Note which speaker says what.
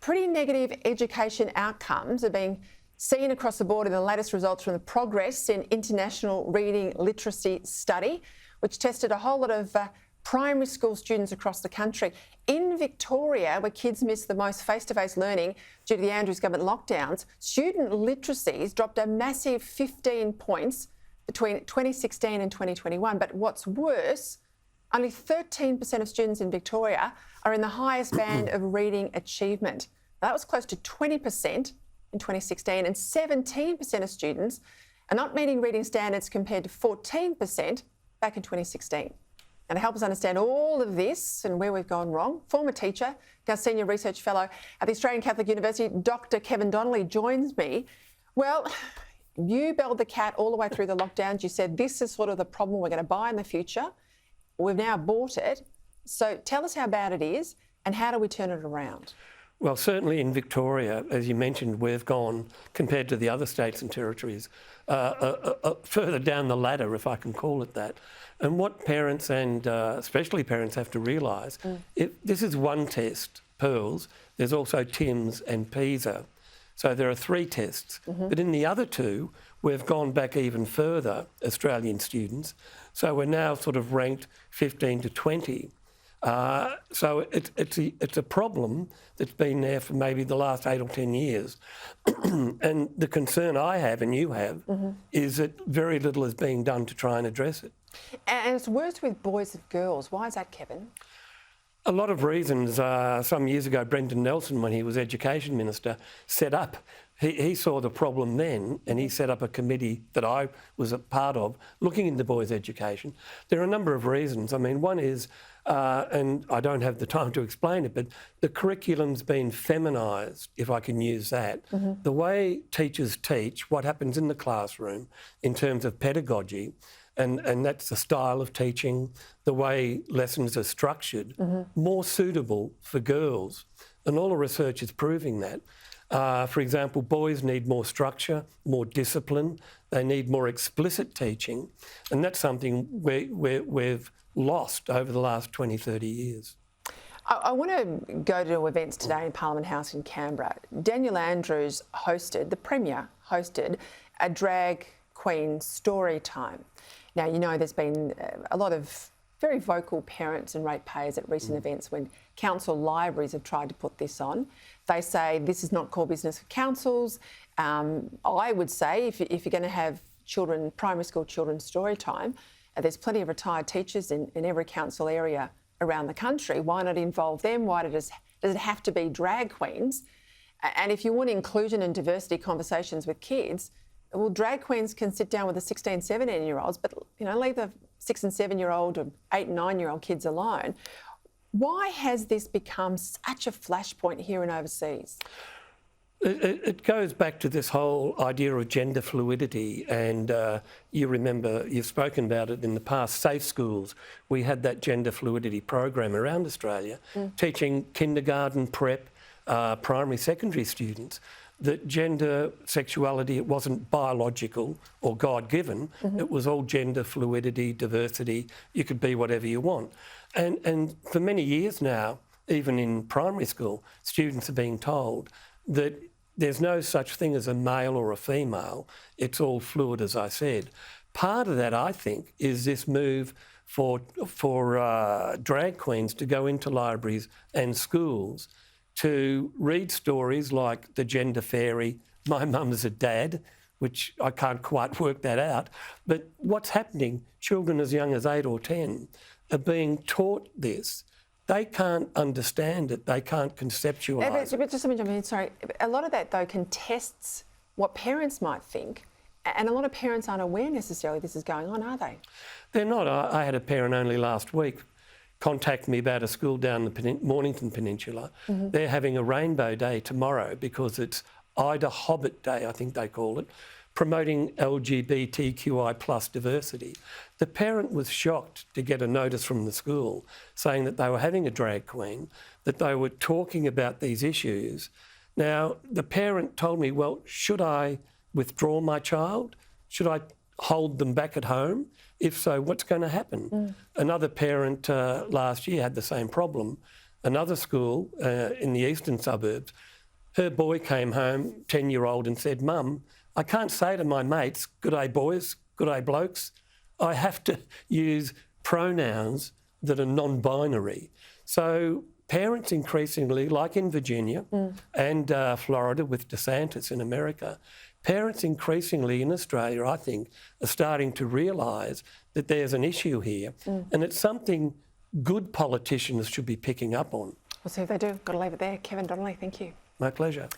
Speaker 1: pretty negative education outcomes are being seen across the board in the latest results from the Progress in International Reading Literacy Study, which tested a whole lot of primary school students across the country. In Victoria, where kids miss the most face-to-face learning due to the Andrews government lockdowns, student literacies dropped a massive 15 points between 2016 and 2021. But what's worse, only 13% of students in Victoria are in the highest band of reading achievement. That was close to 20% in 2016, and 17% of students are not meeting reading standards compared to 14% back in 2016. And to help us understand all of this and where we've gone wrong, former teacher, now Senior Research Fellow at the Australian Catholic University, Dr. Kevin Donnelly joins me. Well, you belled the cat all the way through the lockdowns. You said this is sort of the problem we're going to buy in the future. We've now bought it. So tell us how bad it is and how do we turn it around?
Speaker 2: Well, certainly in Victoria, as you mentioned, we've gone, compared to the other states and territories, further down the ladder, if I can call it that. And what parents and especially parents have to realise, this is one test, PIRLS, there's also TIMS and PISA. So there are 3 tests. But in the other 2, we've gone back even further, Australian students. So we're now sort of ranked 15 to 20. So it's a problem that's been there for maybe the last 8 or 10 years. And the concern I have and you have is that very little is being done to try and address it.
Speaker 1: And it's worse with boys than girls. Why is that, Kevin?
Speaker 2: A lot of reasons. Some years ago, Brendan Nelson, when he was Education Minister, set up, he saw the problem then and he set up a committee that I was a part of looking into boys' education. There are a number of reasons. I mean, one is, and I don't have the time to explain it, but the curriculum's been feminised, if I can use that. The way teachers teach, what happens in the classroom in terms of pedagogy, and that's the style of teaching, the way lessons are structured, more suitable for girls. And all the research is proving that. For example, boys need more structure, more discipline. They need more explicit teaching. And that's something we've lost over the last 20, 30 years.
Speaker 1: I want to go to events today in Parliament House in Canberra. Daniel Andrews the Premier hosted a drag queen story time. Now, you know, there's been a lot of very vocal parents and ratepayers at recent events when council libraries have tried to put this on. They say this is not core business for councils. I would say if you're going to have children, primary school children's story time, there's plenty of retired teachers in every council area around the country. Why not involve them? Why does it have to be drag queens? And if you want inclusion and diversity conversations with kids, well, drag queens can sit down with the 16, 17-year-olds, but, you know, leave the 6 and 7-year-old or 8 and 9-year-old kids alone. Why has this become such a flashpoint here and overseas?
Speaker 2: It goes back to this whole idea of gender fluidity, and you remember, you've spoken about it in the past, Safe Schools. We had that gender fluidity program around Australia, teaching kindergarten, prep, primary, secondary students that gender, sexuality, it wasn't biological or God-given, it was all gender fluidity, diversity, you could be whatever you want. And for many years now, even in primary school, students are being told that there's no such thing as a male or a female, it's all fluid, as I said. Part of that, I think, is this move for drag queens to go into libraries and schools to read stories like The Gender Fairy, My Mum's a Dad, which I can't quite work that out. But what's happening, children as young as 8 or 10 are being taught this. They can't understand it, they can't conceptualise it.
Speaker 1: But just let me jump in, sorry. A lot of that, though, contests what parents might think, and a lot of parents aren't aware necessarily this is going on, are they? They're
Speaker 2: not. I had a parent only last week contact me about a school down the Mornington Peninsula. They're having a rainbow day tomorrow because it's Ida Hobbit Day, I think they call it, promoting LGBTQI plus diversity. The parent was shocked to get a notice from the school saying that they were having a drag queen, that they were talking about these issues. Now, the parent told me, well, should I withdraw my child? Should I hold them back at home? If so, what's going to happen? Another parent last year had the same problem. Another school in the eastern suburbs, her boy came home, 10-year-old, and said, "Mum, I can't say to my mates, 'Good day, boys, good day, blokes.' I have to use pronouns that are non-binary." So parents increasingly, like in Virginia and Florida with DeSantis in America, parents increasingly in Australia, I think, are starting to realise that there's an issue here, and it's something good politicians should be picking up on.
Speaker 1: We'll see if they do. Got to leave it there. Kevin Donnelly, thank you.
Speaker 2: My pleasure.